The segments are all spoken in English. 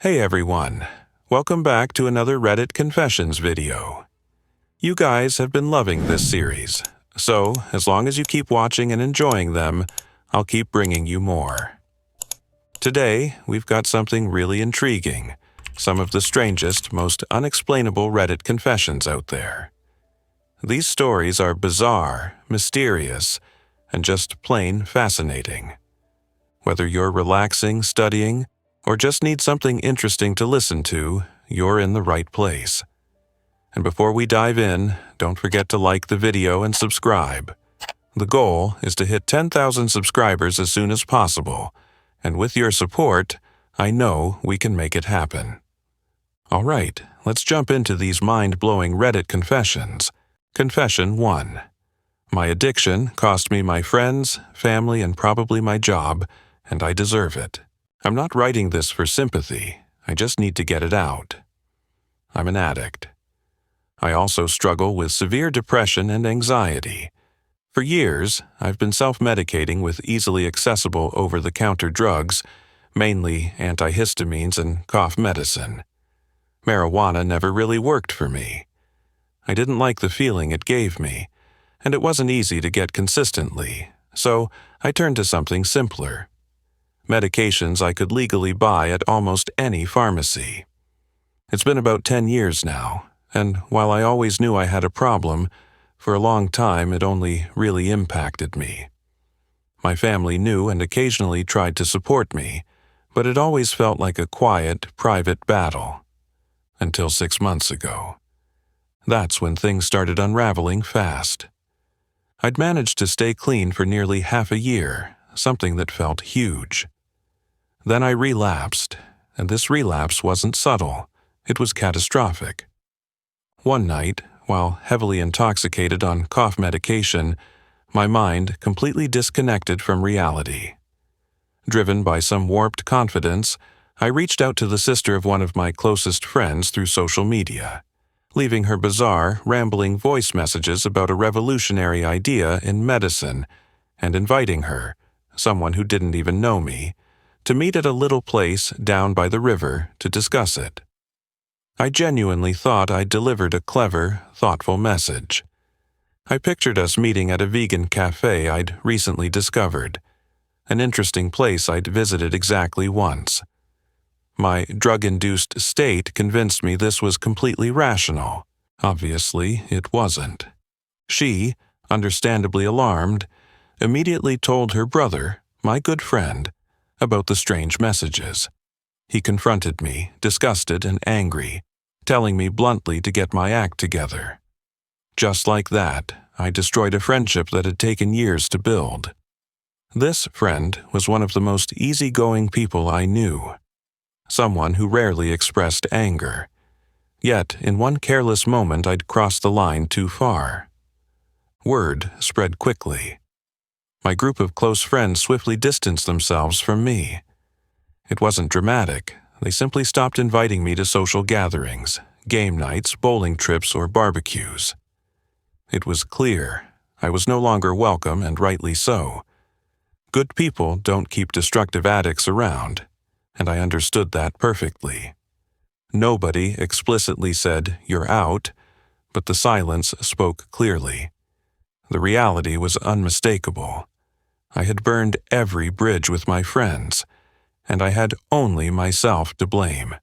Hey everyone, welcome back to another Reddit Confessions video. You guys have been loving this series, so as long as you keep watching and enjoying them, I'll keep bringing you more. Today, we've got something really intriguing, some of the strangest, most unexplainable Reddit confessions out there. These stories are bizarre, mysterious, and just plain fascinating. Whether you're relaxing, studying, or just need something interesting to listen to, you're in the right place. And before we dive in, don't forget to like the video and subscribe. The goal is to hit 10,000 subscribers as soon as possible, and with your support, I know we can make it happen. All right, let's jump into these mind-blowing Reddit confessions. Confession 1. My addiction cost me my friends, family, and probably my job, and I deserve it. I'm not writing this for sympathy, I just need to get it out. I'm an addict. I also struggle with severe depression and anxiety. For years, I've been self-medicating with easily accessible over-the-counter drugs, mainly antihistamines and cough medicine. Marijuana never really worked for me. I didn't like the feeling it gave me, and it wasn't easy to get consistently, so I turned to something simpler. Medications I could legally buy at almost any pharmacy. It's been about 10 years now, and while I always knew I had a problem, for a long time it only really impacted me. My family knew and occasionally tried to support me, but it always felt like a quiet, private battle. Until 6 months ago. That's when things started unraveling fast. I'd managed to stay clean for nearly half a year, something that felt huge. Then I relapsed, and this relapse wasn't subtle, it was catastrophic. One night, while heavily intoxicated on cough medication, my mind completely disconnected from reality. Driven by some warped confidence, I reached out to the sister of one of my closest friends through social media, leaving her bizarre, rambling voice messages about a revolutionary idea in medicine, and inviting her, someone who didn't even know me, to meet at a little place down by the river to discuss it. I genuinely thought I'd delivered a clever, thoughtful message. I pictured us meeting at a vegan cafe I'd recently discovered, an interesting place I'd visited exactly once. My drug-induced state convinced me this was completely rational. Obviously, it wasn't. She, understandably alarmed, immediately told her brother, my good friend, about the strange messages. He confronted me, disgusted and angry, telling me bluntly to get my act together. Just like that, I destroyed a friendship that had taken years to build. This friend was one of the most easygoing people I knew, someone who rarely expressed anger. Yet, in one careless moment, I'd crossed the line too far. Word spread quickly. My group of close friends swiftly distanced themselves from me. It wasn't dramatic. They simply stopped inviting me to social gatherings, game nights, bowling trips, or barbecues. It was clear. I was no longer welcome, and rightly so. Good people don't keep destructive addicts around, and I understood that perfectly. Nobody explicitly said, "You're out," but the silence spoke clearly. The reality was unmistakable. I had burned every bridge with my friends, and I had only myself to blame.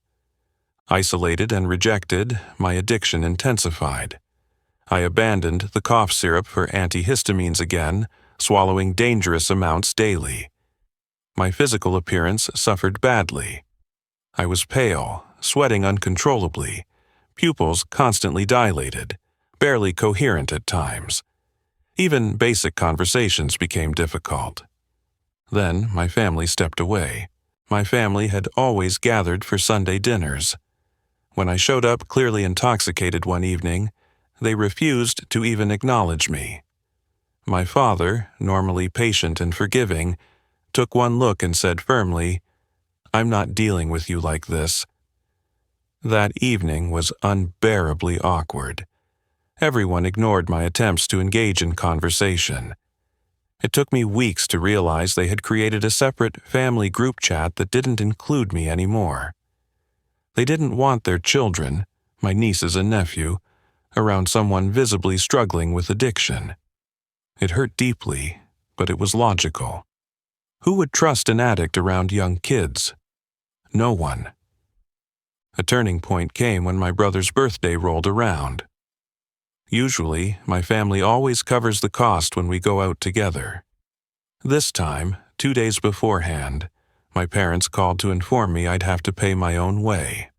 Isolated and rejected, my addiction intensified. I abandoned the cough syrup for antihistamines again, swallowing dangerous amounts daily. My physical appearance suffered badly. I was pale, sweating uncontrollably, pupils constantly dilated, barely coherent at times. Even basic conversations became difficult. Then my family stepped away. My family had always gathered for Sunday dinners. When I showed up clearly intoxicated one evening, they refused to even acknowledge me. My father, normally patient and forgiving, took one look and said firmly, "I'm not dealing with you like this." That evening was unbearably awkward. Everyone ignored my attempts to engage in conversation. It took me weeks to realize they had created a separate family group chat that didn't include me anymore. They didn't want their children, my nieces and nephew, around someone visibly struggling with addiction. It hurt deeply, but it was logical. Who would trust an addict around young kids? No one. A turning point came when my brother's birthday rolled around. Usually, my family always covers the cost when we go out together. This time, 2 days beforehand, my parents called to inform me I'd have to pay my own way.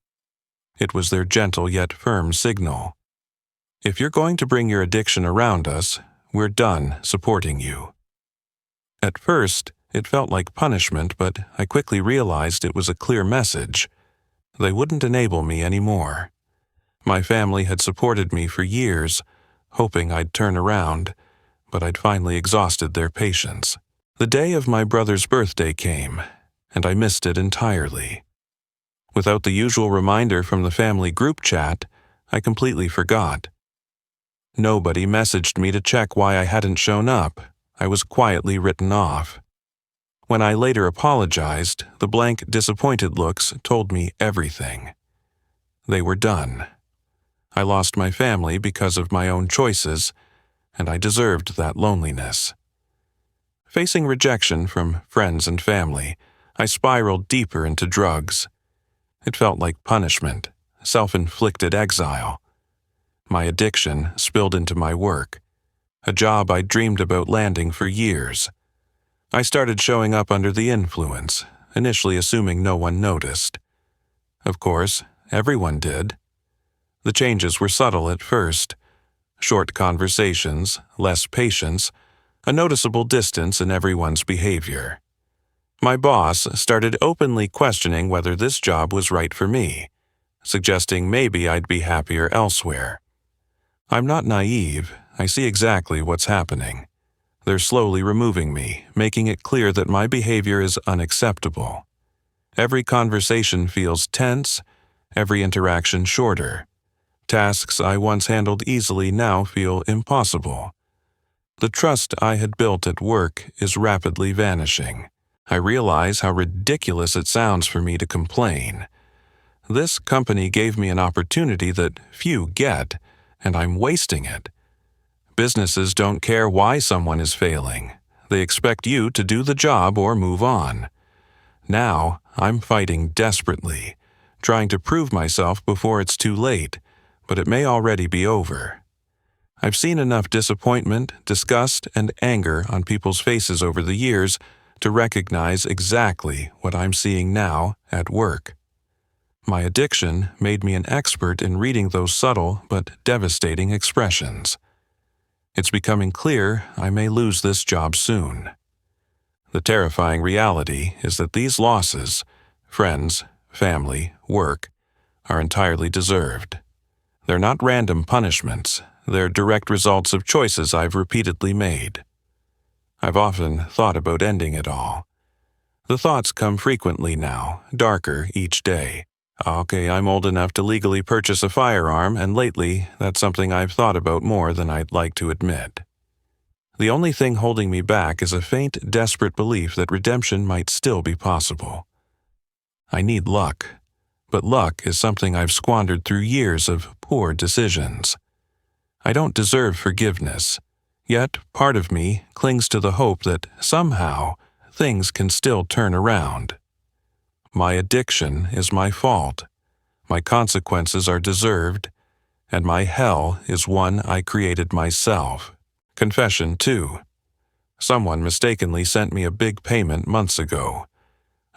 It was their gentle yet firm signal. If you're going to bring your addiction around us, we're done supporting you. At first, it felt like punishment, but I quickly realized it was a clear message. They wouldn't enable me anymore. My family had supported me for years, hoping I'd turn around, but I'd finally exhausted their patience. The day of my brother's birthday came, and I missed it entirely. Without the usual reminder from the family group chat, I completely forgot. Nobody messaged me to check why I hadn't shown up. I was quietly written off. When I later apologized, the blank, disappointed looks told me everything. They were done. I lost my family because of my own choices, and I deserved that loneliness. Facing rejection from friends and family, I spiraled deeper into drugs. It felt like punishment, self-inflicted exile. My addiction spilled into my work, a job I dreamed about landing for years. I started showing up under the influence, initially assuming no one noticed. Of course, everyone did. The changes were subtle at first. Short conversations, less patience, a noticeable distance in everyone's behavior. My boss started openly questioning whether this job was right for me, suggesting maybe I'd be happier elsewhere. I'm not naive. I see exactly what's happening. They're slowly removing me, making it clear that my behavior is unacceptable. Every conversation feels tense, every interaction shorter. Tasks I once handled easily now feel impossible. The trust I had built at work is rapidly vanishing. I realize how ridiculous it sounds for me to complain. This company gave me an opportunity that few get, and I'm wasting it. Businesses don't care why someone is failing. They expect you to do the job or move on. Now, I'm fighting desperately, trying to prove myself before it's too late, but it may already be over. I've seen enough disappointment, disgust, and anger on people's faces over the years to recognize exactly what I'm seeing now at work. My addiction made me an expert in reading those subtle but devastating expressions. It's becoming clear I may lose this job soon. The terrifying reality is that these losses, friends, family, work, are entirely deserved. They're not random punishments, they're direct results of choices I've repeatedly made. I've often thought about ending it all. The thoughts come frequently now, darker each day. Okay, I'm old enough to legally purchase a firearm, and lately, that's something I've thought about more than I'd like to admit. The only thing holding me back is a faint, desperate belief that redemption might still be possible. I need luck, but luck is something I've squandered through years of poor decisions. I don't deserve forgiveness, yet part of me clings to the hope that somehow things can still turn around. My addiction is my fault, my consequences are deserved, and my hell is one I created myself. Confession 2. Someone mistakenly sent me a big payment months ago.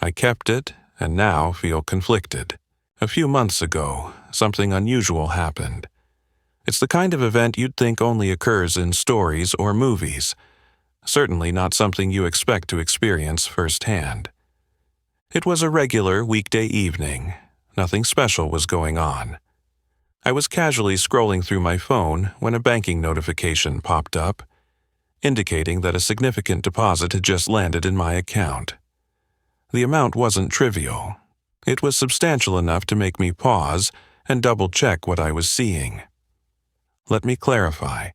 I kept it and now feel conflicted. A few months ago, something unusual happened. It's the kind of event you'd think only occurs in stories or movies, certainly not something you expect to experience firsthand. It was a regular weekday evening. Nothing special was going on. I was casually scrolling through my phone when a banking notification popped up, indicating that a significant deposit had just landed in my account. The amount wasn't trivial. It was substantial enough to make me pause and double-check what I was seeing. Let me clarify.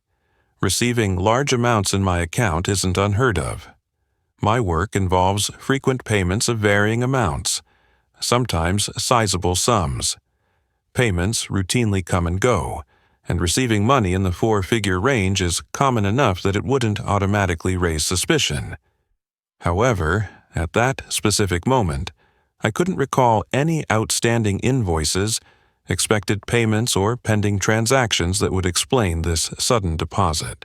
Receiving large amounts in my account isn't unheard of. My work involves frequent payments of varying amounts, sometimes sizable sums. Payments routinely come and go, and receiving money in the four-figure range is common enough that it wouldn't automatically raise suspicion. However, at that specific moment, I couldn't recall any outstanding invoices, expected payments, or pending transactions that would explain this sudden deposit.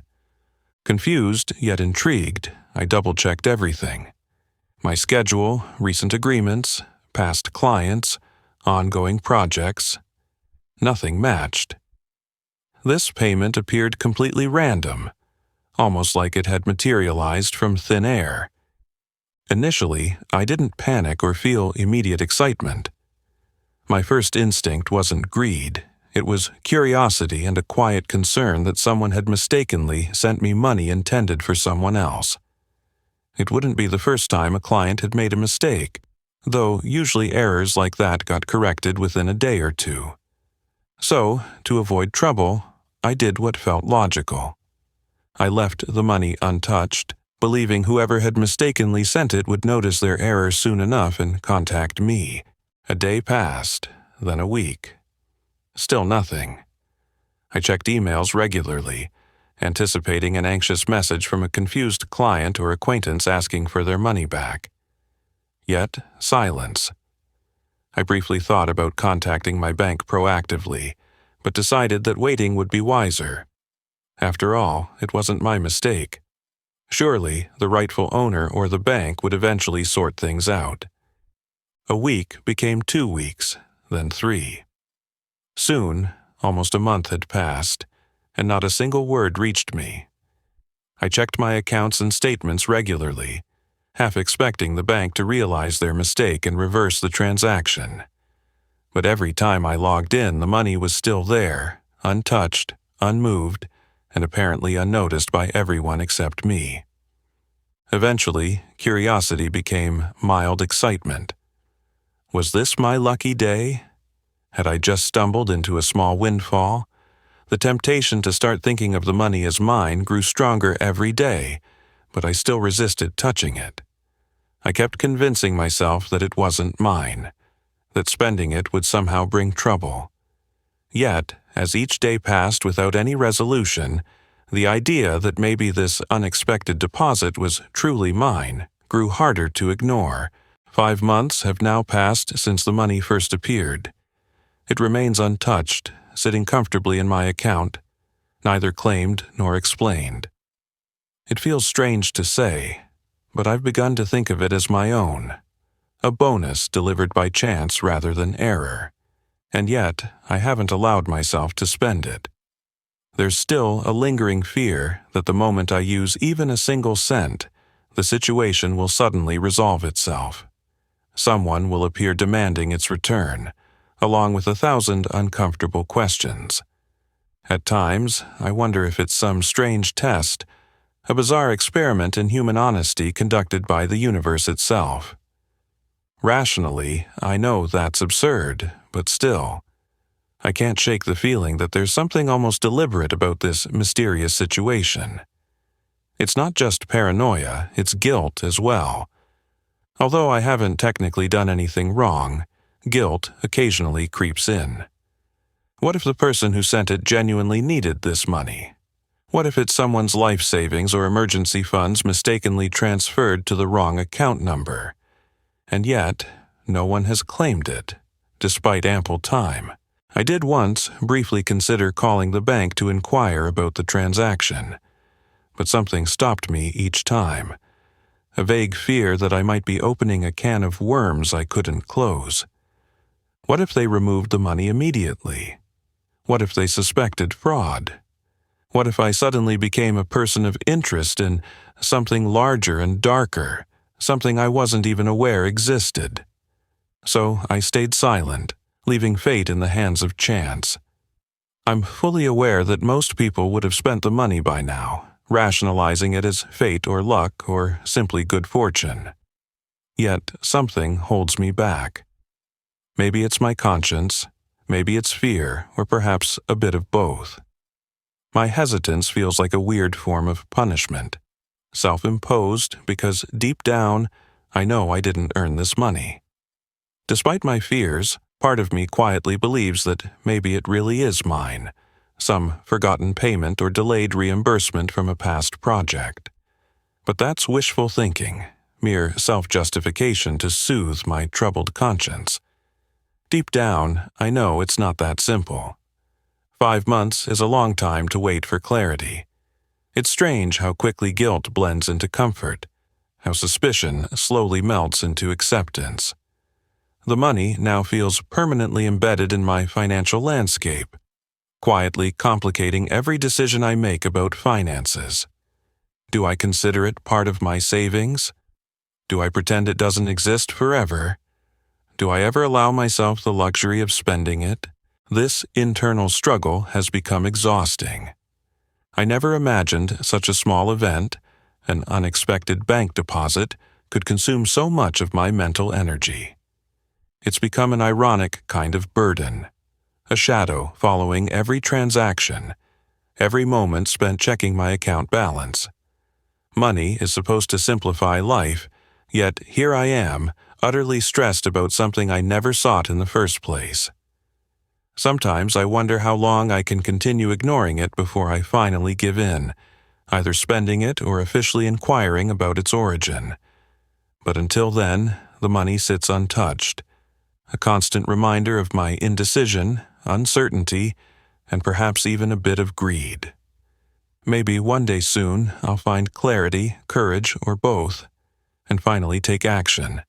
Confused yet intrigued, I double-checked everything. My schedule, recent agreements, past clients, ongoing projects. Nothing matched. This payment appeared completely random, almost like it had materialized from thin air. Initially, I didn't panic or feel immediate excitement. My first instinct wasn't greed. It was curiosity and a quiet concern that someone had mistakenly sent me money intended for someone else. It wouldn't be the first time a client had made a mistake, though usually errors like that got corrected within a day or two. So, to avoid trouble, I did what felt logical. I left the money untouched, believing whoever had mistakenly sent it would notice their error soon enough and contact me. A day passed, then a week. Still nothing. I checked emails regularly, anticipating an anxious message from a confused client or acquaintance asking for their money back. Yet, silence. I briefly thought about contacting my bank proactively, but decided that waiting would be wiser. After all, it wasn't my mistake. Surely, the rightful owner or the bank would eventually sort things out. A week became 2 weeks, then 3. Soon, almost a month had passed, and not a single word reached me. I checked my accounts and statements regularly, half expecting the bank to realize their mistake and reverse the transaction. But every time I logged in, the money was still there, untouched, unmoved, and apparently unnoticed by everyone except me. Eventually, curiosity became mild excitement. Was this my lucky day? Had I just stumbled into a small windfall? The temptation to start thinking of the money as mine grew stronger every day, but I still resisted touching it. I kept convincing myself that it wasn't mine, that spending it would somehow bring trouble. Yet, as each day passed without any resolution, the idea that maybe this unexpected deposit was truly mine grew harder to ignore. 5 months have now passed since the money first appeared. It remains untouched, sitting comfortably in my account, neither claimed nor explained. It feels strange to say, but I've begun to think of it as my own, a bonus delivered by chance rather than error, and yet I haven't allowed myself to spend it. There's still a lingering fear that the moment I use even a single cent, the situation will suddenly resolve itself. Someone will appear demanding its return, along with 1,000 uncomfortable questions. At times, I wonder if it's some strange test, a bizarre experiment in human honesty conducted by the universe itself. Rationally, I know that's absurd, but still, I can't shake the feeling that there's something almost deliberate about this mysterious situation. It's not just paranoia, it's guilt as well. Although I haven't technically done anything wrong, guilt occasionally creeps in. What if the person who sent it genuinely needed this money? What if it's someone's life savings or emergency funds mistakenly transferred to the wrong account number? And yet, no one has claimed it, despite ample time. I did once briefly consider calling the bank to inquire about the transaction, but something stopped me each time. A vague fear that I might be opening a can of worms I couldn't close. What if they removed the money immediately? What if they suspected fraud? What if I suddenly became a person of interest in something larger and darker, something I wasn't even aware existed? So I stayed silent, leaving fate in the hands of chance. I'm fully aware that most people would have spent the money by now, rationalizing it as fate or luck or simply good fortune. Yet something holds me back. Maybe it's my conscience, maybe it's fear, or perhaps a bit of both. My hesitance feels like a weird form of punishment, self-imposed because deep down, I know I didn't earn this money. Despite my fears, part of me quietly believes that maybe it really is mine, some forgotten payment or delayed reimbursement from a past project. But that's wishful thinking, mere self-justification to soothe my troubled conscience. Deep down, I know it's not that simple. 5 months is a long time to wait for clarity. It's strange how quickly guilt blends into comfort, how suspicion slowly melts into acceptance. The money now feels permanently embedded in my financial landscape, quietly complicating every decision I make about finances. Do I consider it part of my savings? Do I pretend it doesn't exist forever? Do I ever allow myself the luxury of spending it? This internal struggle has become exhausting. I never imagined such a small event, an unexpected bank deposit, could consume so much of my mental energy. It's become an ironic kind of burden, a shadow following every transaction, every moment spent checking my account balance. Money is supposed to simplify life, yet here I am, utterly stressed about something I never sought in the first place. Sometimes I wonder how long I can continue ignoring it before I finally give in, either spending it or officially inquiring about its origin. But until then, the money sits untouched, a constant reminder of my indecision, uncertainty, and perhaps even a bit of greed. Maybe one day soon I'll find clarity, courage, or both, and finally take action.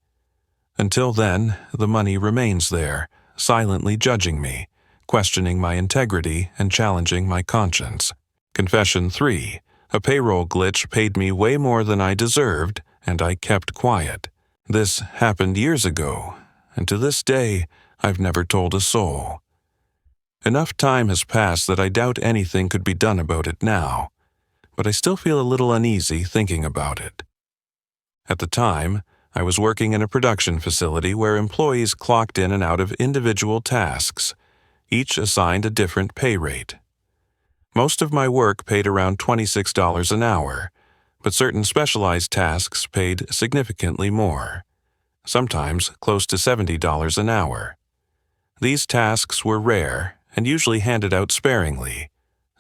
Until then, the money remains there, silently judging me, questioning my integrity and challenging my conscience. Confession 3. A payroll glitch paid me way more than I deserved, and I kept quiet. This happened years ago, and to this day, I've never told a soul. Enough time has passed that I doubt anything could be done about it now, but I still feel a little uneasy thinking about it. At the time, I was working in a production facility where employees clocked in and out of individual tasks, each assigned a different pay rate. Most of my work paid around $26 an hour, but certain specialized tasks paid significantly more, sometimes close to $70 an hour. These tasks were rare and usually handed out sparingly,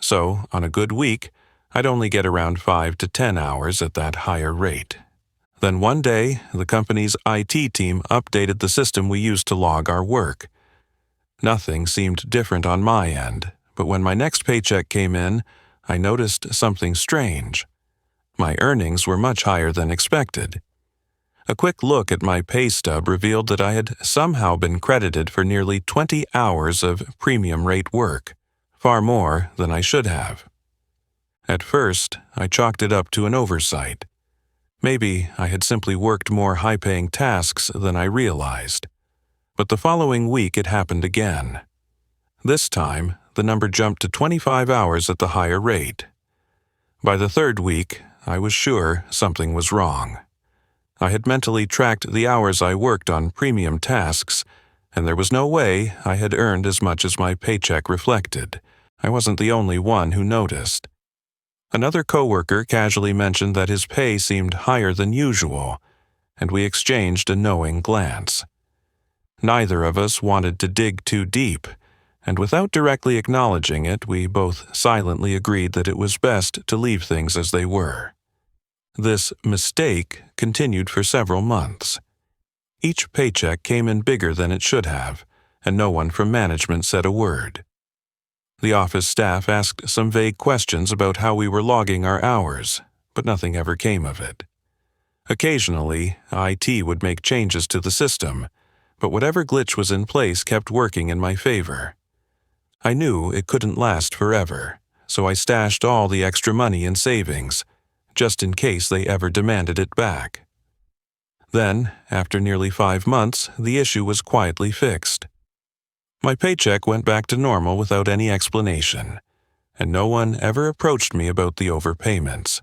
so on a good week, I'd only get around 5 to 10 hours at that higher rate. Then one day, the company's IT team updated the system we used to log our work. Nothing seemed different on my end, but when my next paycheck came in, I noticed something strange. My earnings were much higher than expected. A quick look at my pay stub revealed that I had somehow been credited for nearly 20 hours of premium rate work, far more than I should have. At first, I chalked it up to an oversight. Maybe I had simply worked more high-paying tasks than I realized. But the following week it happened again. This time, the number jumped to 25 hours at the higher rate. By the third week, I was sure something was wrong. I had mentally tracked the hours I worked on premium tasks, and there was no way I had earned as much as my paycheck reflected. I wasn't the only one who noticed. Another coworker casually mentioned that his pay seemed higher than usual, and we exchanged a knowing glance. Neither of us wanted to dig too deep, and without directly acknowledging it, we both silently agreed that it was best to leave things as they were. This mistake continued for several months. Each paycheck came in bigger than it should have, and no one from management said a word. The office staff asked some vague questions about how we were logging our hours, but nothing ever came of it. Occasionally, IT would make changes to the system, but whatever glitch was in place kept working in my favor. I knew it couldn't last forever, so I stashed all the extra money in savings, just in case they ever demanded it back. Then, after nearly 5 months, the issue was quietly fixed. My paycheck went back to normal without any explanation, and no one ever approached me about the overpayments.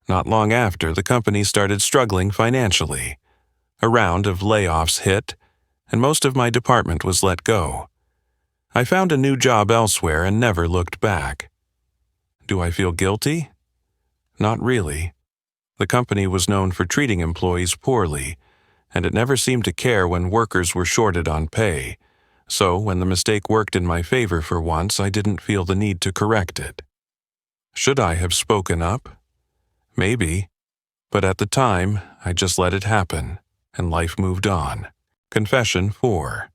Not long after, the company started struggling financially. A round of layoffs hit, and most of my department was let go. I found a new job elsewhere and never looked back. Do I feel guilty? Not really. The company was known for treating employees poorly, and it never seemed to care when workers were shorted on pay. So when the mistake worked in my favor for once, I didn't feel the need to correct it. Should I have spoken up? Maybe. But at the time, I just let it happen, and life moved on. Confession 4.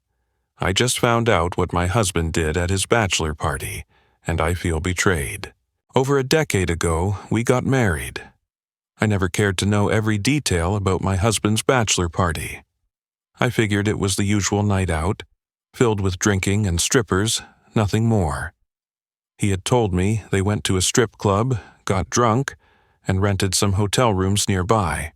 I just found out what my husband did at his bachelor party, and I feel betrayed. Over a decade ago, we got married. I never cared to know every detail about my husband's bachelor party. I figured it was the usual night out, filled with drinking and strippers, nothing more. He had told me they went to a strip club, got drunk, and rented some hotel rooms nearby.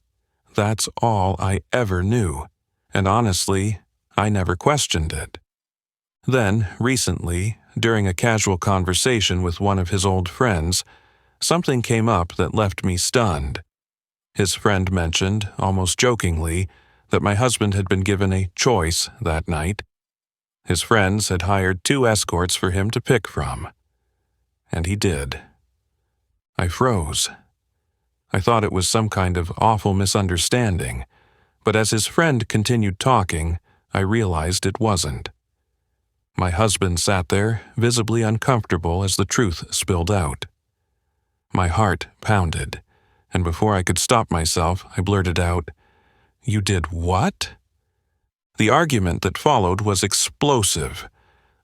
That's all I ever knew, and honestly, I never questioned it. Then, recently, during a casual conversation with one of his old friends, something came up that left me stunned. His friend mentioned, almost jokingly, that my husband had been given a choice that night. His friends had hired 2 escorts for him to pick from. And he did. I froze. I thought it was some kind of awful misunderstanding, but as his friend continued talking, I realized it wasn't. My husband sat there, visibly uncomfortable as the truth spilled out. My heart pounded, and before I could stop myself, I blurted out, "You did what?" The argument that followed was explosive.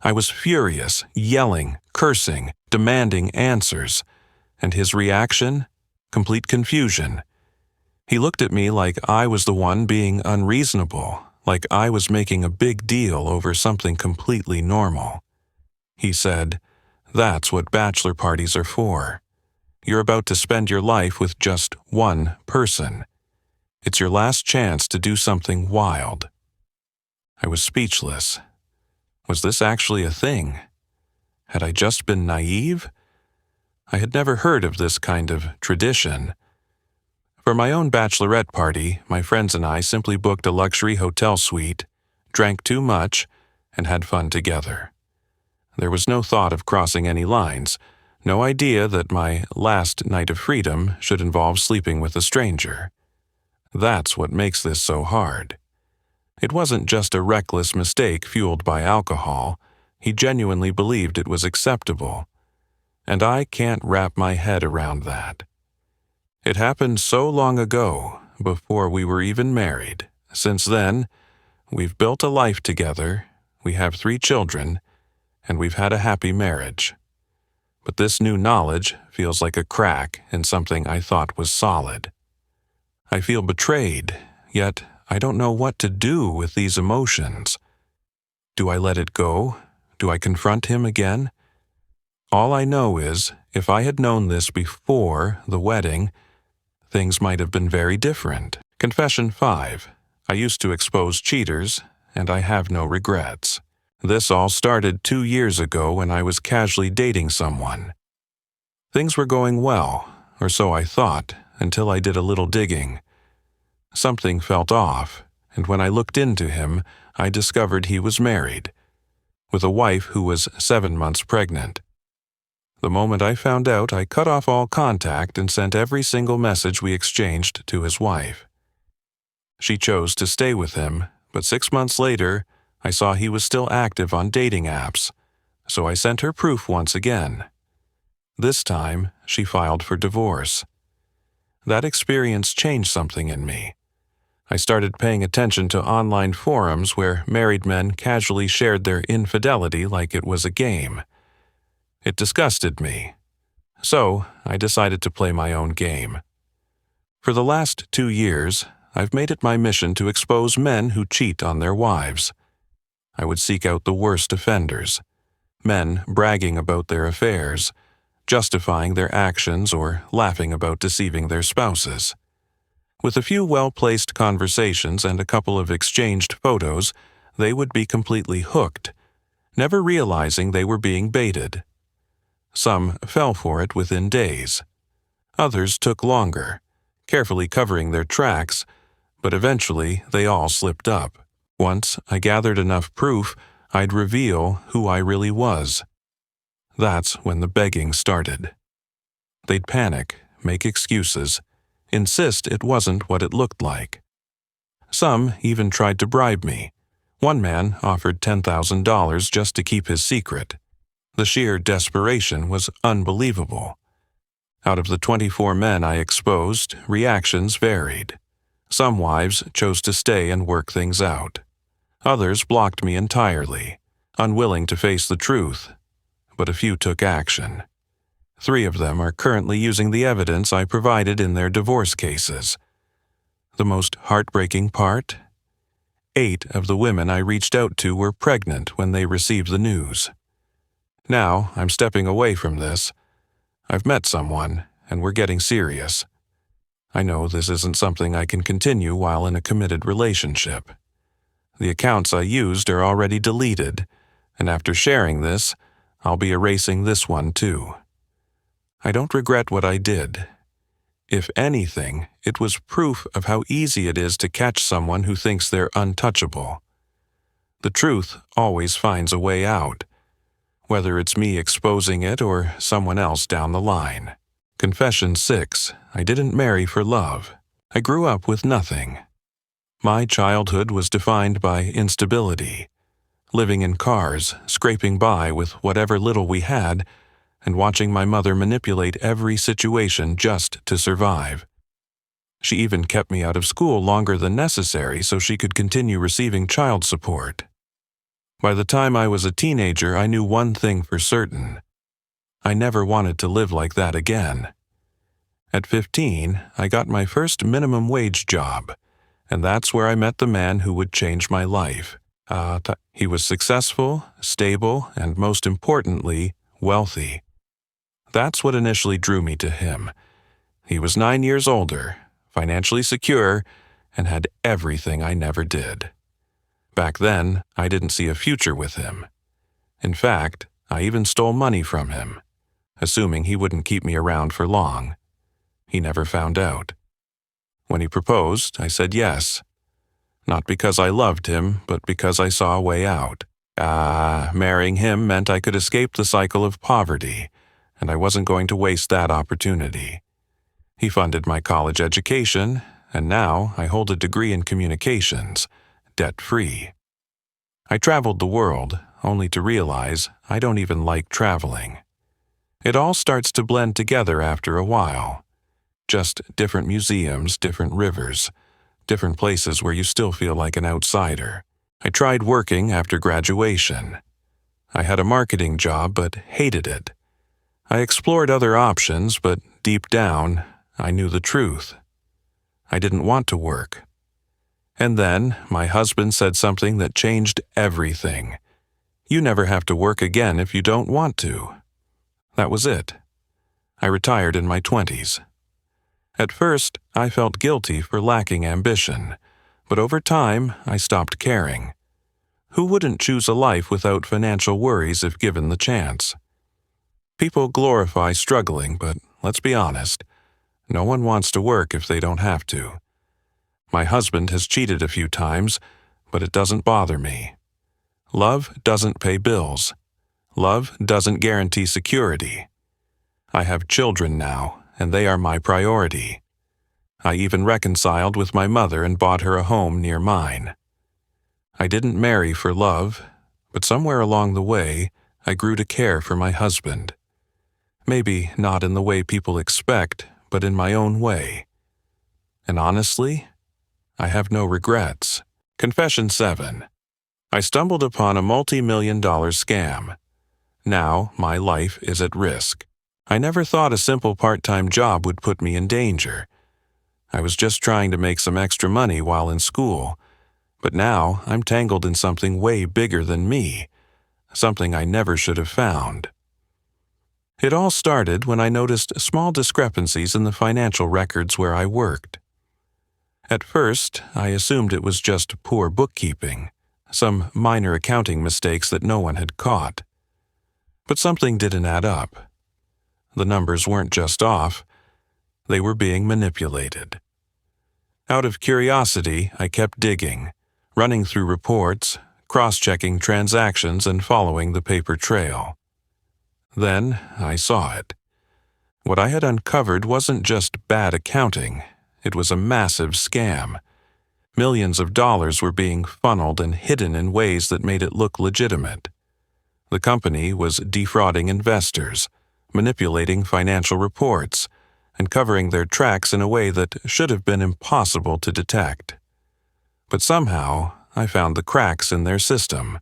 I was furious, yelling, cursing, demanding answers, and his reaction? Complete confusion. He looked at me like I was the one being unreasonable, like I was making a big deal over something completely normal. He said, "That's what bachelor parties are for. You're about to spend your life with just one person. It's your last chance to do something wild." I was speechless. Was this actually a thing? Had I just been naive? I had never heard of this kind of tradition. For my own bachelorette party, my friends and I simply booked a luxury hotel suite, drank too much, and had fun together. There was no thought of crossing any lines, no idea that my last night of freedom should involve sleeping with a stranger. That's what makes this so hard. It wasn't just a reckless mistake fueled by alcohol. He genuinely believed it was acceptable. And I can't wrap my head around that. It happened so long ago, before we were even married. Since then, we've built a life together, we have 3 children, and we've had a happy marriage. But this new knowledge feels like a crack in something I thought was solid. I feel betrayed, yet I don't know what to do with these emotions. Do I let it go? Do I confront him again? All I know is, if I had known this before the wedding, things might have been very different. Confession 5. I used to expose cheaters, and I have no regrets. This all started 2 years ago when I was casually dating someone. Things were going well, or so I thought, until I did a little digging. Something felt off, and when I looked into him, I discovered he was married, with a wife who was 7 months pregnant. The moment I found out, I cut off all contact and sent every single message we exchanged to his wife. She chose to stay with him, but 6 months later, I saw he was still active on dating apps, so I sent her proof once again. This time, she filed for divorce. That experience changed something in me. I started paying attention to online forums where married men casually shared their infidelity like it was a game. It disgusted me. So, I decided to play my own game. For the last 2 years, I've made it my mission to expose men who cheat on their wives. I would seek out the worst offenders, men bragging about their affairs, justifying their actions or laughing about deceiving their spouses. With a few well-placed conversations and a couple of exchanged photos, they would be completely hooked, never realizing they were being baited. Some fell for it within days. Others took longer, carefully covering their tracks, but eventually they all slipped up. Once I gathered enough proof, I'd reveal who I really was. That's when the begging started. They'd panic, make excuses, insist it wasn't what it looked like. Some even tried to bribe me. One man offered $10,000 just to keep his secret. The sheer desperation was unbelievable. Out of the 24 men I exposed, reactions varied. Some wives chose to stay and work things out. Others blocked me entirely, unwilling to face the truth, but a few took action. 3 of them are currently using the evidence I provided in their divorce cases. The most heartbreaking part? 8 of the women I reached out to were pregnant when they received the news. Now, I'm stepping away from this. I've met someone, and we're getting serious. I know this isn't something I can continue while in a committed relationship. The accounts I used are already deleted, and after sharing this, I'll be erasing this one too. I don't regret what I did. If anything, it was proof of how easy it is to catch someone who thinks they're untouchable. The truth always finds a way out, whether it's me exposing it or someone else down the line. Confession 6. I didn't marry for love. I grew up with nothing. My childhood was defined by instability, living in cars, scraping by with whatever little we had, and watching my mother manipulate every situation just to survive. She even kept me out of school longer than necessary so she could continue receiving child support. By the time I was a teenager, I knew one thing for certain. I never wanted to live like that again. At 15, I got my first minimum wage job, and that's where I met the man who would change my life. He was successful, stable, and most importantly, wealthy. That's what initially drew me to him. He was 9 years older, financially secure, and had everything I never did. Back then, I didn't see a future with him. In fact, I even stole money from him, assuming he wouldn't keep me around for long. He never found out. When he proposed, I said yes. Not because I loved him, but because I saw a way out. Marrying him meant I could escape the cycle of poverty, and I wasn't going to waste that opportunity. He funded my college education, and now I hold a degree in communications, debt-free. I traveled the world, only to realize I don't even like traveling. It all starts to blend together after a while. Just different museums, different rivers, different places where you still feel like an outsider. I tried working after graduation. I had a marketing job but hated it. I explored other options, but deep down, I knew the truth. I didn't want to work. And then, my husband said something that changed everything. You never have to work again if you don't want to. That was it. I retired in my 20s. At first, I felt guilty for lacking ambition, but over time, I stopped caring. Who wouldn't choose a life without financial worries if given the chance? People glorify struggling, but let's be honest, no one wants to work if they don't have to. My husband has cheated a few times, but it doesn't bother me. Love doesn't pay bills. Love doesn't guarantee security. I have children now, and they are my priority. I even reconciled with my mother and bought her a home near mine. I didn't marry for love, but somewhere along the way, I grew to care for my husband. Maybe not in the way people expect, but in my own way. And honestly, I have no regrets. Confession 7. I stumbled upon a multi-million-dollar scam. Now, my life is at risk. I never thought a simple part-time job would put me in danger. I was just trying to make some extra money while in school. But now, I'm tangled in something way bigger than me, something I never should have found. It all started when I noticed small discrepancies in the financial records where I worked. At first, I assumed it was just poor bookkeeping, some minor accounting mistakes that no one had caught. But something didn't add up. The numbers weren't just off, they were being manipulated. Out of curiosity, I kept digging, running through reports, cross-checking transactions, and following the paper trail. Then I saw it. What I had uncovered wasn't just bad accounting, it was a massive scam. Millions of dollars were being funneled and hidden in ways that made it look legitimate. The company was defrauding investors, manipulating financial reports, and covering their tracks in a way that should have been impossible to detect. But somehow, I found the cracks in their system.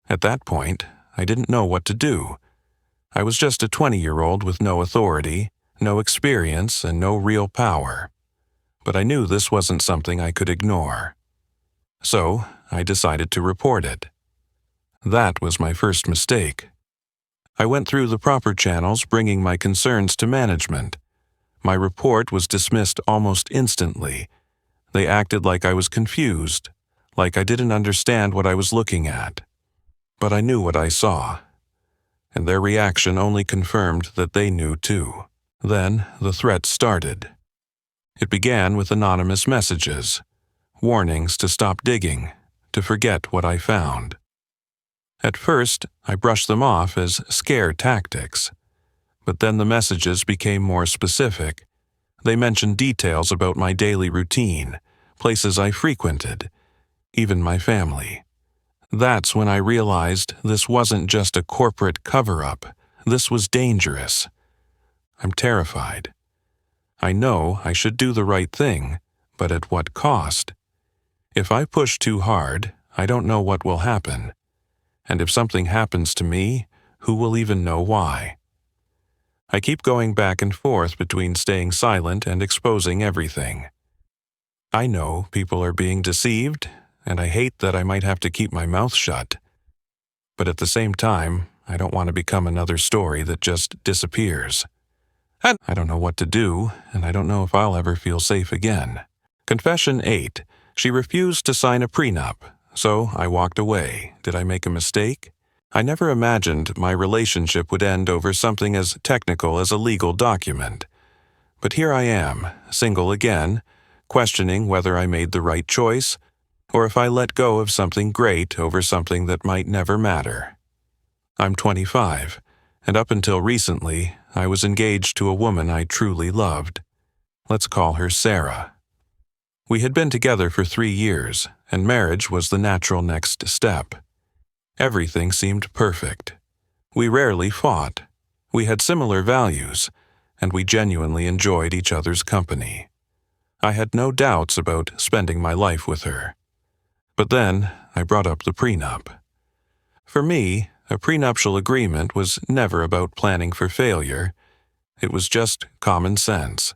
At that point, I didn't know what to do. I was just a 20-year-old with no authority, no experience, and no real power. But I knew this wasn't something I could ignore. So, I decided to report it. That was my first mistake. I went through the proper channels, bringing my concerns to management. My report was dismissed almost instantly. They acted like I was confused, like I didn't understand what I was looking at. But I knew what I saw, and their reaction only confirmed that they knew too. Then the threat started. It began with anonymous messages, warnings to stop digging, to forget what I found. At first, I brushed them off as scare tactics, but then the messages became more specific. They mentioned details about my daily routine, places I frequented, even my family. That's when I realized this wasn't just a corporate cover-up. This was dangerous. I'm terrified. I know I should do the right thing, but at what cost? If I push too hard, I don't know what will happen. And if something happens to me, who will even know why? I keep going back and forth between staying silent and exposing everything. I know people are being deceived, and I hate that I might have to keep my mouth shut. But at the same time, I don't want to become another story that just disappears. I don't know what to do, and I don't know if I'll ever feel safe again. Confession 8. She refused to sign a prenup, so I walked away. Did I make a mistake? I never imagined my relationship would end over something as technical as a legal document. But here I am, single again, questioning whether I made the right choice, or if I let go of something great over something that might never matter. I'm 25, and up until recently, I was engaged to a woman I truly loved. Let's call her Sarah. We had been together for 3 years, and marriage was the natural next step. Everything seemed perfect. We rarely fought. We had similar values, and we genuinely enjoyed each other's company. I had no doubts about spending my life with her. But then I brought up the prenup. For me, a prenuptial agreement was never about planning for failure. It was just common sense.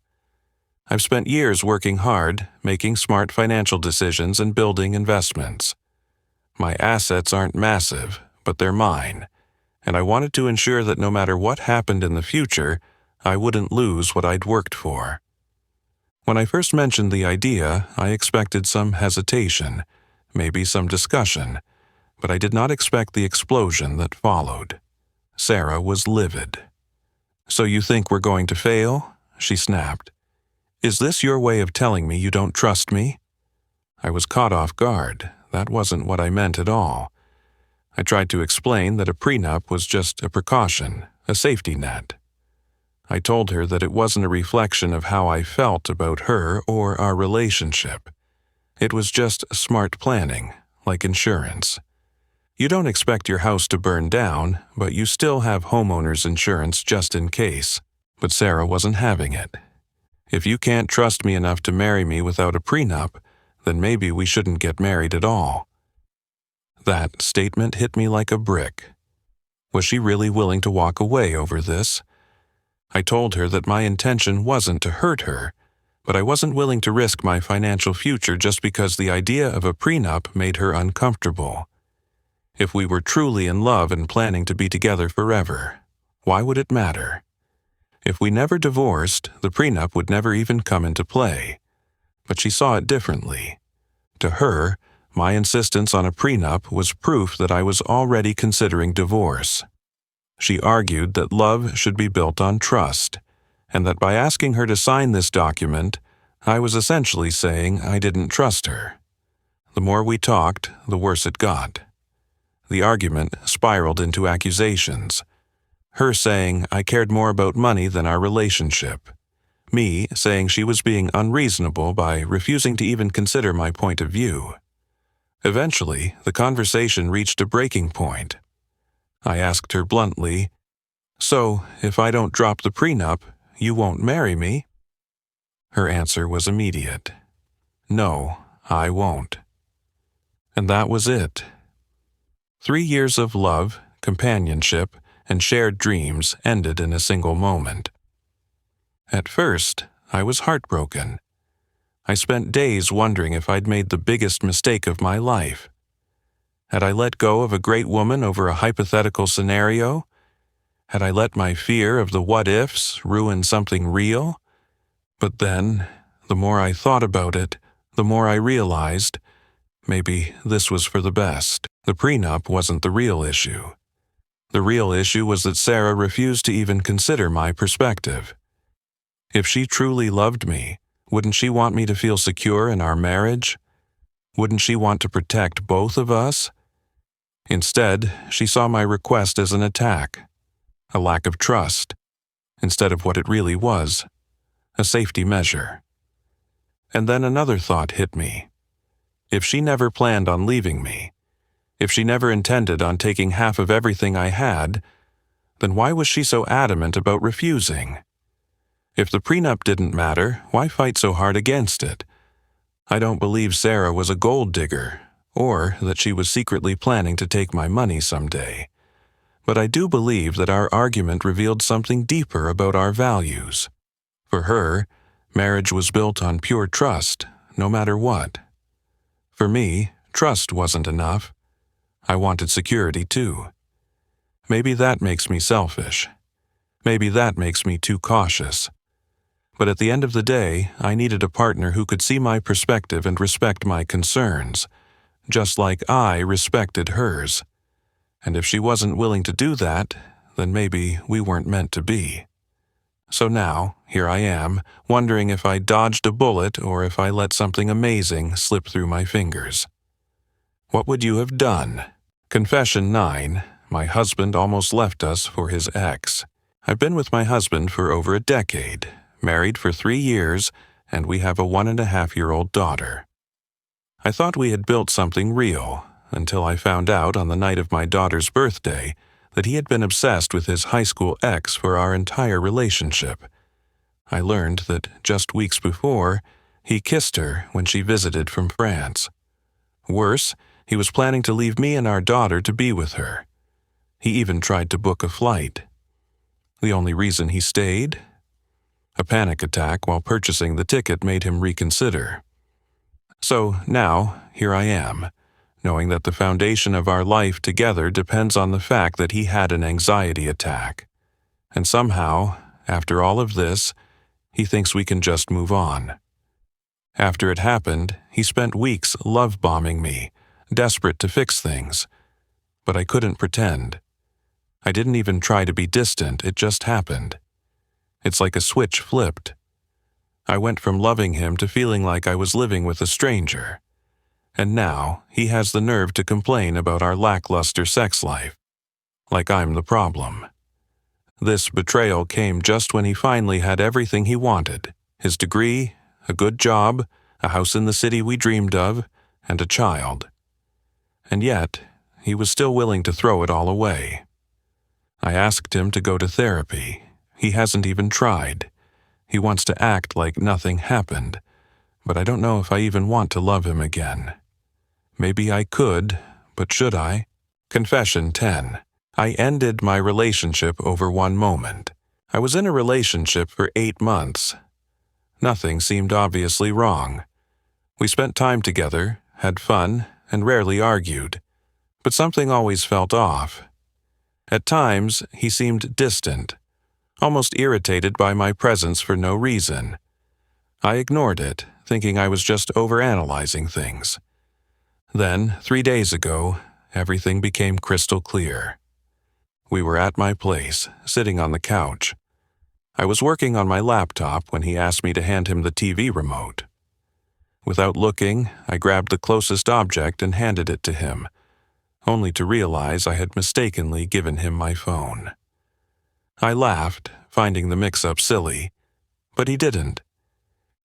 I've spent years working hard, making smart financial decisions and building investments. My assets aren't massive, but they're mine, and I wanted to ensure that no matter what happened in the future, I wouldn't lose what I'd worked for. When I first mentioned the idea, I expected some hesitation, maybe some discussion, but I did not expect the explosion that followed. Sarah was livid. "So you think we're going to fail?" she snapped. "Is this your way of telling me you don't trust me?" I was caught off guard. That wasn't what I meant at all. I tried to explain that a prenup was just a precaution, a safety net. I told her that it wasn't a reflection of how I felt about her or our relationship. It was just smart planning, like insurance. You don't expect your house to burn down, but you still have homeowner's insurance just in case. But Sarah wasn't having it. "If you can't trust me enough to marry me without a prenup, then maybe we shouldn't get married at all." That statement hit me like a brick. Was she really willing to walk away over this? I told her that my intention wasn't to hurt her, but I wasn't willing to risk my financial future just because the idea of a prenup made her uncomfortable. If we were truly in love and planning to be together forever, why would it matter? If we never divorced, the prenup would never even come into play. But she saw it differently. To her, my insistence on a prenup was proof that I was already considering divorce. She argued that love should be built on trust, and that by asking her to sign this document, I was essentially saying I didn't trust her. The more we talked, the worse it got. The argument spiraled into accusations. Her saying I cared more about money than our relationship. me saying she was being unreasonable by refusing to even consider my point of view. Eventually, the conversation reached a breaking point. I asked her bluntly, "So, if I don't drop the prenup, you won't marry me?" Her answer was immediate. "No, I won't." And that was it. 3 years of love, companionship, and shared dreams ended in a single moment. At first, I was heartbroken. I spent days wondering if I'd made the biggest mistake of my life. Had I let go of a great woman over a hypothetical scenario? Had I let my fear of the what-ifs ruin something real? But then, the more I thought about it, the more I realized maybe this was for the best. The prenup wasn't the real issue. The real issue was that Sarah refused to even consider my perspective. If she truly loved me, wouldn't she want me to feel secure in our marriage? Wouldn't she want to protect both of us? Instead, she saw my request as an attack, a lack of trust, instead of what it really was, a safety measure. And then another thought hit me. If she never planned on leaving me, if she never intended on taking half of everything I had, then why was she so adamant about refusing? If the prenup didn't matter, why fight so hard against it? I don't believe Sarah was a gold digger, or that she was secretly planning to take my money someday. But I do believe that our argument revealed something deeper about our values. For her, marriage was built on pure trust, no matter what. For me, trust wasn't enough. I wanted security too. Maybe that makes me selfish. Maybe that makes me too cautious. But at the end of the day, I needed a partner who could see my perspective and respect my concerns, just like I respected hers. And if she wasn't willing to do that, then maybe we weren't meant to be. So now, here I am, wondering if I dodged a bullet or if I let something amazing slip through my fingers. What would you have done? Confession 9. My husband almost left us for his ex. I've been with my husband for over a decade, married for 3 years, and we have a 1.5-year-old daughter. I thought we had built something real, until I found out on the night of my daughter's birthday that he had been obsessed with his high school ex for our entire relationship. I learned that just weeks before, he kissed her when she visited from France. Worse, he was planning to leave me and our daughter to be with her. He even tried to book a flight. The only reason he stayed? A panic attack while purchasing the ticket made him reconsider. So now, here I am, knowing that the foundation of our life together depends on the fact that he had an anxiety attack. And somehow, after all of this, he thinks we can just move on. After it happened, he spent weeks love-bombing me, desperate to fix things. But I couldn't pretend. I didn't even try to be distant, it just happened. It's like a switch flipped. I went from loving him to feeling like I was living with a stranger. And now, he has the nerve to complain about our lackluster sex life. Like I'm the problem. This betrayal came just when he finally had everything he wanted. His degree, a good job, a house in the city we dreamed of, and a child. And yet, he was still willing to throw it all away. I asked him to go to therapy. He hasn't even tried. He wants to act like nothing happened, but I don't know if I even want to love him again. Maybe I could, but should I? Confession 10. I ended my relationship over one moment. I was in a relationship for 8 months. Nothing seemed obviously wrong. We spent time together, had fun, and rarely argued. But something always felt off. At times, he seemed distant, almost irritated by my presence for no reason. I ignored it, thinking I was just overanalyzing things. Then, 3 days ago, everything became crystal clear. We were at my place, sitting on the couch. I was working on my laptop when he asked me to hand him the TV remote. Without looking, I grabbed the closest object and handed it to him, only to realize I had mistakenly given him my phone. I laughed, finding the mix-up silly, But he didn't.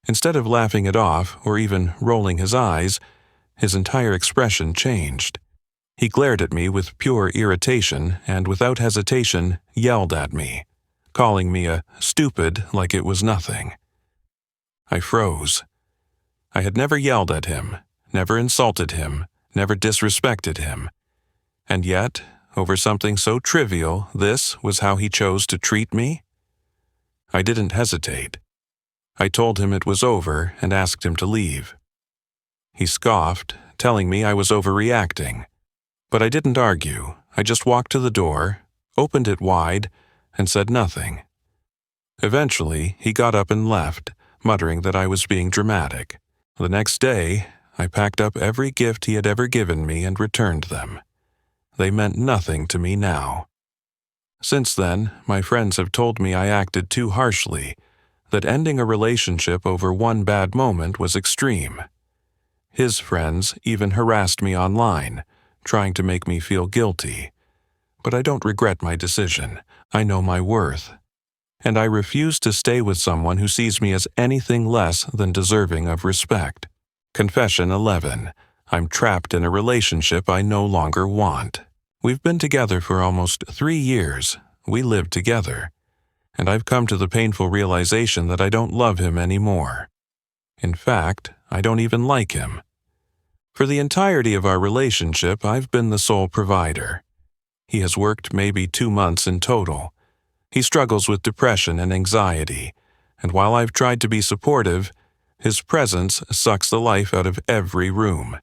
Instead of laughing it off or even rolling his eyes, his entire expression changed. He glared at me with pure irritation and without hesitation yelled at me, calling me a stupid like it was nothing. I froze. I had never yelled at him, never insulted him, never disrespected him. And yet, over something so trivial, this was how he chose to treat me? I didn't hesitate. I told him it was over and asked him to leave. He scoffed, telling me I was overreacting. But I didn't argue. I just walked to the door, opened it wide, and said nothing. Eventually, he got up and left, muttering that I was being dramatic. The next day, I packed up every gift he had ever given me and returned them. They meant nothing to me now. Since then, my friends have told me I acted too harshly, that ending a relationship over one bad moment was extreme. His friends even harassed me online, trying to make me feel guilty. But I don't regret my decision. I know my worth. And I refuse to stay with someone who sees me as anything less than deserving of respect. Confession 11. I'm trapped in a relationship I no longer want. We've been together for almost 3 years. We live together. And I've come to the painful realization that I don't love him anymore. In fact, I don't even like him. For the entirety of our relationship, I've been the sole provider. He has worked maybe 2 months in total. He struggles with depression and anxiety, and while I've tried to be supportive, his presence sucks the life out of every room.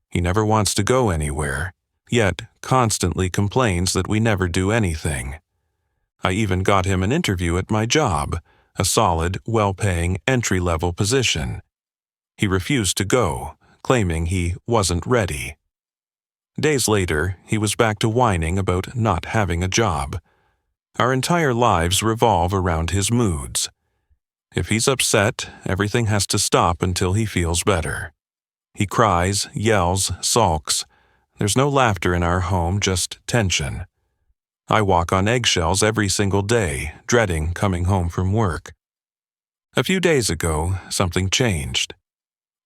He never wants to go anywhere, yet constantly complains that we never do anything. I even got him an interview at my job, a solid, well-paying, entry-level position. He refused to go, claiming he wasn't ready. Days later, he was back to whining about not having a job. Our entire lives revolve around his moods. If he's upset, everything has to stop until he feels better. He cries, yells, sulks. There's no laughter in our home, just tension. I walk on eggshells every single day, dreading coming home from work. A few days ago, something changed.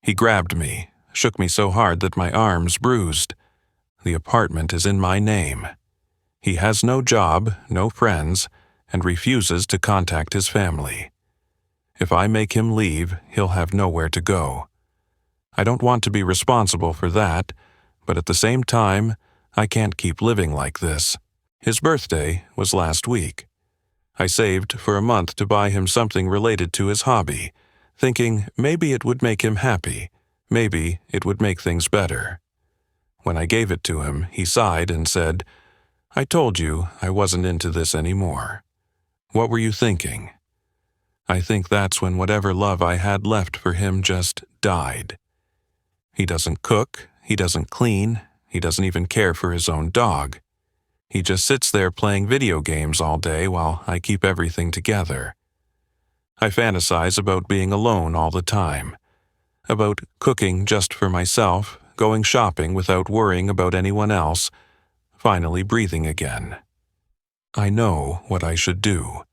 He grabbed me, shook me so hard that my arms bruised. The apartment is in my name. He has no job, no friends, and refuses to contact his family. If I make him leave, he'll have nowhere to go. I don't want to be responsible for that, but at the same time, I can't keep living like this. His birthday was last week. I saved for a month to buy him something related to his hobby, thinking maybe it would make him happy, maybe it would make things better. When I gave it to him, he sighed and said, "I told you I wasn't into this anymore. What were you thinking?" I think that's when whatever love I had left for him just died. He doesn't cook, he doesn't clean, he doesn't even care for his own dog. He just sits there playing video games all day while I keep everything together. I fantasize about being alone all the time, about cooking just for myself, going shopping without worrying about anyone else, finally breathing again. I know what I should do,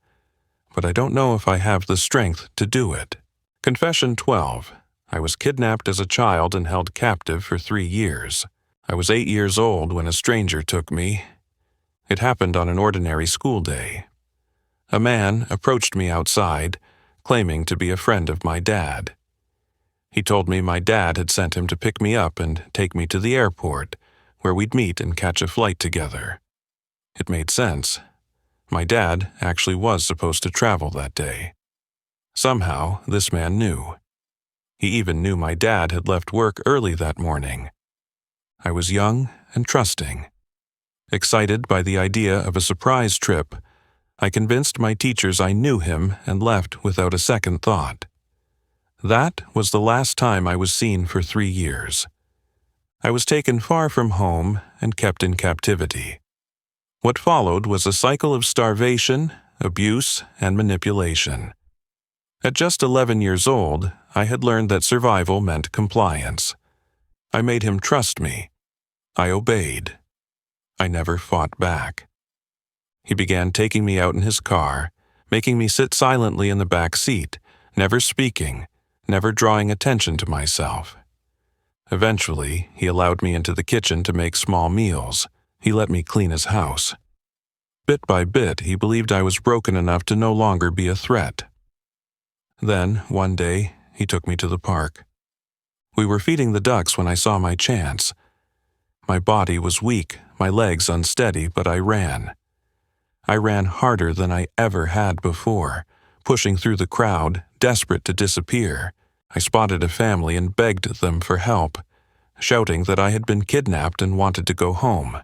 but I don't know if I have the strength to do it. Confession 12. I was kidnapped as a child and held captive for 3 years. I was 8 years old when a stranger took me. It happened on an ordinary school day. A man approached me outside, claiming to be a friend of my dad. He told me my dad had sent him to pick me up and take me to the airport, where we'd meet and catch a flight together. It made sense. My dad actually was supposed to travel that day. Somehow, this man knew. He even knew my dad had left work early that morning. I was young and trusting. Excited by the idea of a surprise trip, I convinced my teachers I knew him and left without a second thought. That was the last time I was seen for 3 years. I was taken far from home and kept in captivity. What followed was a cycle of starvation, abuse, and manipulation. At just 11 years old, I had learned that survival meant compliance. I made him trust me. I obeyed. I never fought back. He began taking me out in his car, making me sit silently in the back seat, never speaking, never drawing attention to myself. Eventually, he allowed me into the kitchen to make small meals. He let me clean his house. Bit by bit, he believed I was broken enough to no longer be a threat. Then, one day, he took me to the park. We were feeding the ducks when I saw my chance. My body was weak, my legs unsteady, but I ran. I ran harder than I ever had before, pushing through the crowd, desperate to disappear. I spotted a family and begged them for help, shouting that I had been kidnapped and wanted to go home.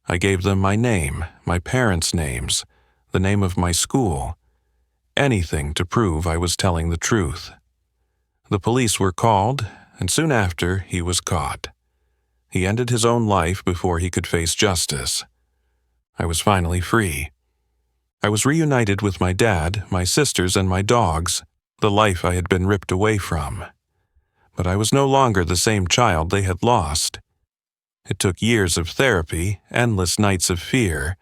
I gave them my name, my parents' names, the name of my school, anything to prove I was telling the truth. The police were called, and soon after he was caught. He ended his own life before he could face justice. I was finally free. I was reunited with my dad, my sisters, and my dogs, the life I had been ripped away from. But I was no longer the same child they had lost. It took years of therapy, endless nights of fear,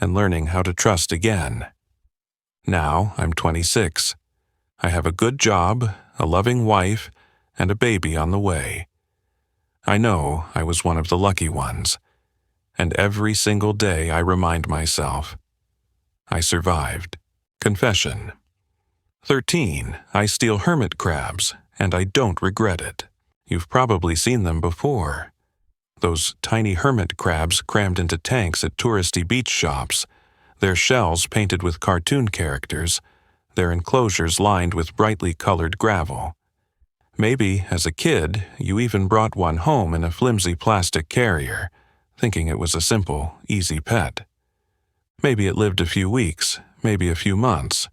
and learning how to trust again. Now I'm 26. I have a good job, a loving wife, and a baby on the way. I know I was one of the lucky ones, and every single day I remind myself, I survived. Confession. 13. I steal hermit crabs, and I don't regret it. You've probably seen them before. Those tiny hermit crabs crammed into tanks at touristy beach shops, their shells painted with cartoon characters, their enclosures lined with brightly colored gravel. Maybe, as a kid, you even brought one home in a flimsy plastic carrier, thinking it was a simple, easy pet. Maybe it lived a few weeks, maybe a few months.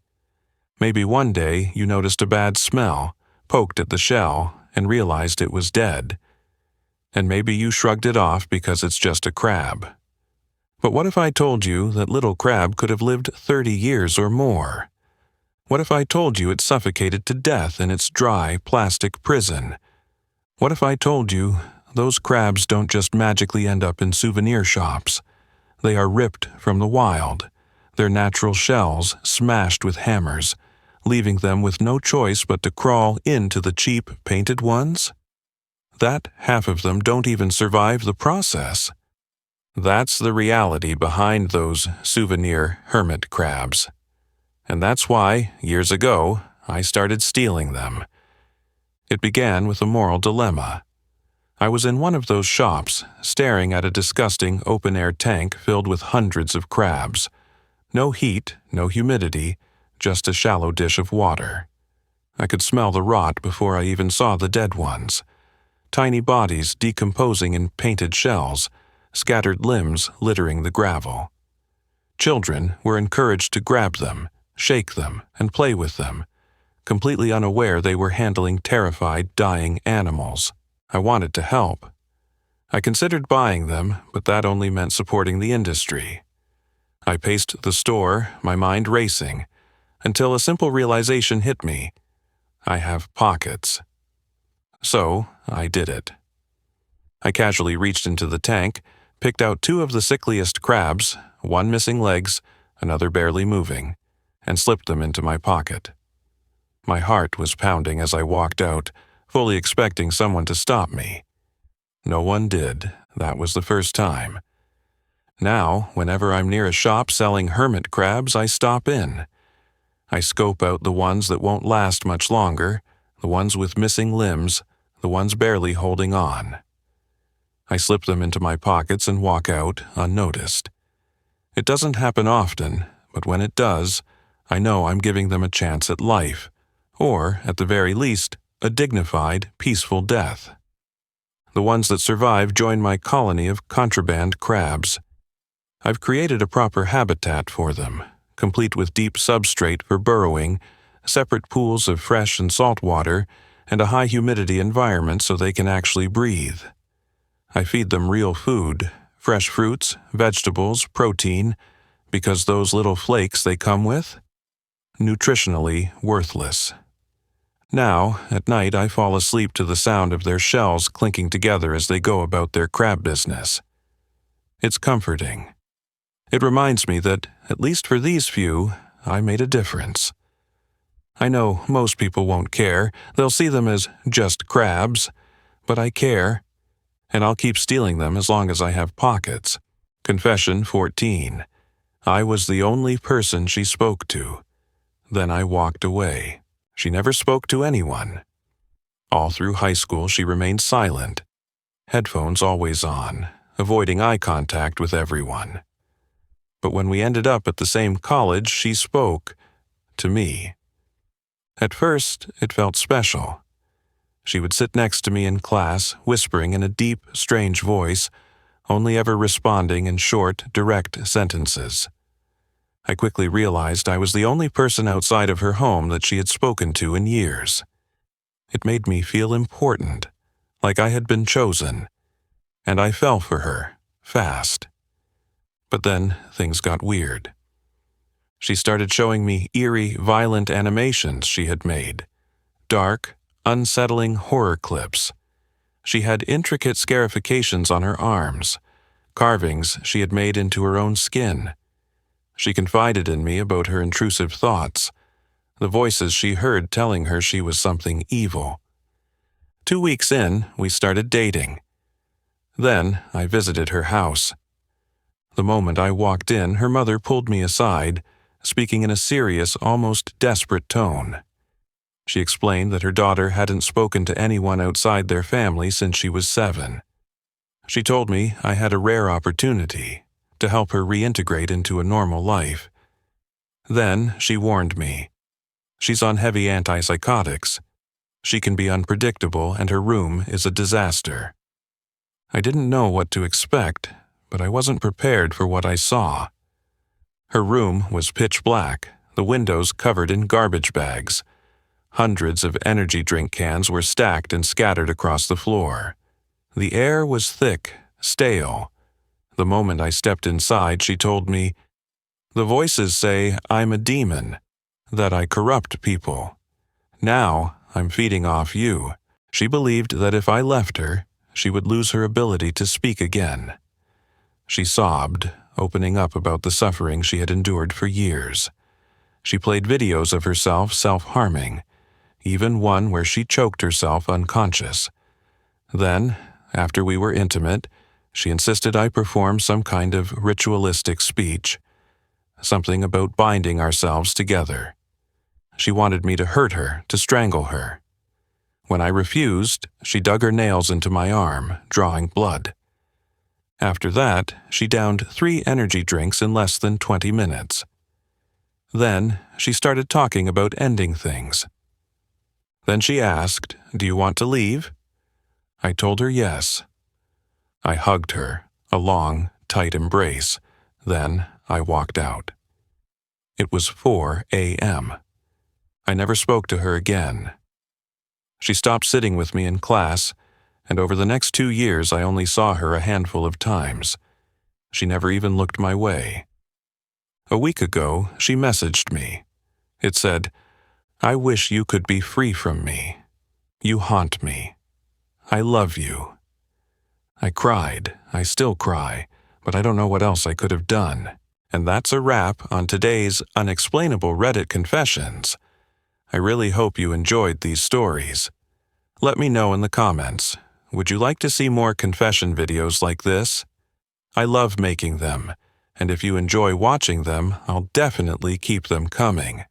Maybe one day you noticed a bad smell, poked at the shell, and realized it was dead. And maybe you shrugged it off because it's just a crab. But what if I told you that little crab could have lived 30 years or more? What if I told you it suffocated to death in its dry, plastic prison? What if I told you those crabs don't just magically end up in souvenir shops? They are ripped from the wild, their natural shells smashed with hammers, leaving them with no choice but to crawl into the cheap, painted ones? That half of them don't even survive the process. That's the reality behind those souvenir hermit crabs. And that's why, years ago, I started stealing them. It began with a moral dilemma. I was in one of those shops, staring at a disgusting open-air tank filled with hundreds of crabs. No heat, no humidity, just a shallow dish of water. I could smell the rot before I even saw the dead ones. Tiny bodies decomposing in painted shells, scattered limbs littering the gravel. Children were encouraged to grab them, shake them, and play with them, completely unaware they were handling terrified, dying animals. I wanted to help. I considered buying them, but that only meant supporting the industry. I paced the store, my mind racing, until a simple realization hit me. I have pockets. So, I did it. I casually reached into the tank, picked out 2 of the sickliest crabs, one missing legs, another barely moving, and slipped them into my pocket. My heart was pounding as I walked out, fully expecting someone to stop me. No one did. That was the first time. Now, whenever I'm near a shop selling hermit crabs, I stop in. I scope out the ones that won't last much longer, the ones with missing limbs, the ones barely holding on. I slip them into my pockets and walk out unnoticed. It doesn't happen often, but when it does, I know I'm giving them a chance at life, or, at the very least, a dignified, peaceful death. The ones that survive join my colony of contraband crabs. I've created a proper habitat for them, complete with deep substrate for burrowing, separate pools of fresh and salt water, and a high humidity environment so they can actually breathe. I feed them real food, fresh fruits, vegetables, protein, because those little flakes they come with? Nutritionally worthless. Now, at night I fall asleep to the sound of their shells clinking together as they go about their crab business. It's comforting. It reminds me that, at least for these few, I made a difference. I know most people won't care. They'll see them as just crabs. But I care, and I'll keep stealing them as long as I have pockets. Confession 14. I was the only person she spoke to. Then I walked away. She never spoke to anyone. All through high school, she remained silent, headphones always on, avoiding eye contact with everyone. But when we ended up at the same college, she spoke to me. At first, it felt special. She would sit next to me in class, whispering in a deep, strange voice, only ever responding in short, direct sentences. I quickly realized I was the only person outside of her home that she had spoken to in years. It made me feel important, like I had been chosen, and I fell for her, fast. But then things got weird. She started showing me eerie, violent animations she had made, dark, unsettling horror clips. She had intricate scarifications on her arms, carvings she had made into her own skin. She confided in me about her intrusive thoughts, the voices she heard telling her she was something evil. 2 weeks in, we started dating. Then I visited her house. The moment I walked in, her mother pulled me aside, speaking in a serious, almost desperate tone. She explained that her daughter hadn't spoken to anyone outside their family since she was 7. She told me I had a rare opportunity to help her reintegrate into a normal life. Then she warned me. She's on heavy antipsychotics. She can be unpredictable, and her room is a disaster. I didn't know what to expect, but I wasn't prepared for what I saw. Her room was pitch black, the windows covered in garbage bags. Hundreds of energy drink cans were stacked and scattered across the floor. The air was thick, stale. The moment I stepped inside, she told me, "The voices say I'm a demon, that I corrupt people. Now I'm feeding off you." She believed that if I left her, she would lose her ability to speak again. She sobbed, opening up about the suffering she had endured for years. She played videos of herself self-harming, even one where she choked herself unconscious. Then, after we were intimate, she insisted I perform some kind of ritualistic speech, something about binding ourselves together. She wanted me to hurt her, to strangle her. When I refused, she dug her nails into my arm, drawing blood. After that, she downed 3 energy drinks in less than 20 minutes. Then, she started talking about ending things. Then she asked, "Do you want to leave?" I told her yes. I hugged her, a long, tight embrace. Then I walked out. It was 4 a.m. I never spoke to her again. She stopped sitting with me in class, and over the next 2 years I only saw her a handful of times. She never even looked my way. A week ago, she messaged me. It said, "I wish you could be free from me. You haunt me. I love you." I cried. I still cry, but I don't know what else I could have done. And that's a wrap on today's Unexplainable Reddit Confessions. I really hope you enjoyed these stories. Let me know in the comments. Would you like to see more confession videos like this? I love making them, and if you enjoy watching them, I'll definitely keep them coming.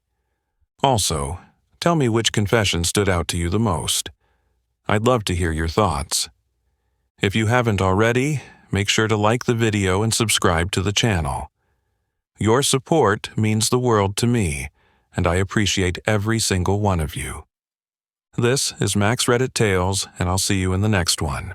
Also, tell me which confession stood out to you the most. I'd love to hear your thoughts. If you haven't already, make sure to like the video and subscribe to the channel. Your support means the world to me, and I appreciate every single one of you. This is Max Reddit Tales, and I'll see you in the next one.